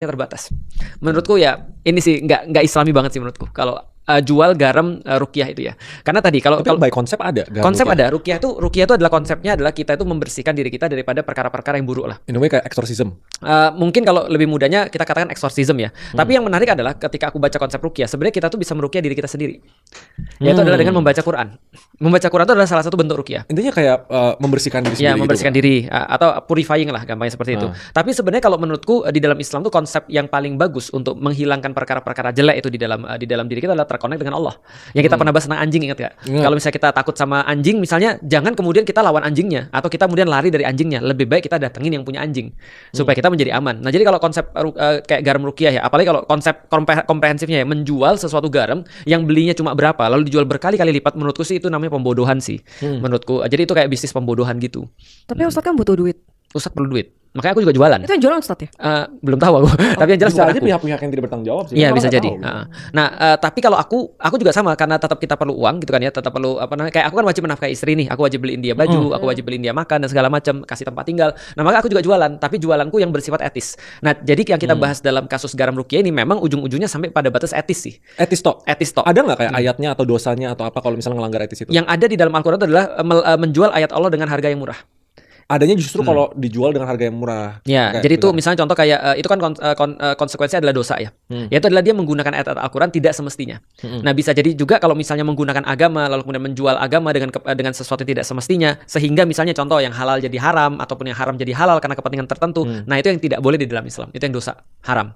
terbatas. Menurutku ya ini sih nggak Islami banget sih menurutku. Kalau jual garam ruqyah itu ya. Karena tadi kalau Tapi by konsep ada garam konsep ruqyah. ada ruqyah itu adalah konsepnya adalah kita itu membersihkan diri kita daripada perkara-perkara yang buruk lah. In a way kayak exorcism. Mungkin kalau lebih mudahnya kita katakan eksorsisme ya. Tapi yang menarik adalah ketika aku baca konsep ruqyah, sebenarnya kita tuh bisa meruqyah diri kita sendiri. Yaitu adalah dengan membaca Quran. Membaca Quran itu adalah salah satu bentuk ruqyah. Intinya kayak membersihkan diri sendiri. Ya, membersihkan gitu, diri atau purifying lah gampangnya seperti itu. Tapi sebenarnya kalau menurutku di dalam Islam tuh konsep yang paling bagus untuk menghilangkan perkara-perkara jelek itu di dalam diri kita adalah terkonek dengan Allah. Yang kita pernah bahas tentang anjing, ingat gak? Kalau misalnya kita takut sama anjing misalnya, jangan kemudian kita lawan anjingnya atau kita kemudian lari dari anjingnya. Lebih baik kita datengin yang punya anjing supaya kita menjadi aman. Nah, jadi kalau konsep kayak garam ruqyah ya, apalagi kalau konsep komprehensifnya ya, menjual sesuatu garam yang belinya cuma berapa lalu dijual berkali-kali lipat, menurutku sih itu namanya pembodohan sih. Menurutku. Jadi itu kayak bisnis pembodohan gitu. Tapi Ustadz kan butuh duit. Ustadz perlu duit. Makanya aku juga jualan. Itu yang jualan Ustadz ya? Belum tahu aku. Tapi yang jelas bisa bukan aja aku. pihak-pihak yang tidak bertanggung jawab sih. Iya, Orang bisa nggak jadi. tahu. Nah, tapi kalau aku juga sama, karena tetap kita perlu uang gitu kan ya, tetap perlu apa namanya? Kayak aku kan wajib menafkahi istri nih, aku wajib beliin dia baju, aku wajib beliin dia makan dan segala macam, kasih tempat tinggal. Nah, maka aku juga jualan, tapi jualanku yang bersifat etis. Nah, jadi yang kita bahas dalam kasus garam ruqyah ini memang ujung-ujungnya sampai pada batas etis sih. Etis toh. Etis toh. Ada nggak kayak ayatnya atau dosanya atau apa kalau misalnya ngelanggar etis itu? Yang ada di dalam Al-Qur'an itu adalah menjual ayat Allah dengan harga yang murah. Adanya justru kalau dijual dengan harga yang murah. Ya, Kayak jadi itu benar. misalnya contoh kayak itu kan konsekuensinya adalah dosa ya. Yaitu adalah dia menggunakan ayat Al-Qur'an tidak semestinya. Nah, bisa jadi juga kalau misalnya menggunakan agama lalu kemudian menjual agama dengan sesuatu yang tidak semestinya, sehingga misalnya contoh yang halal jadi haram ataupun yang haram jadi halal karena kepentingan tertentu. Nah, itu yang tidak boleh di dalam Islam. Itu yang dosa, haram.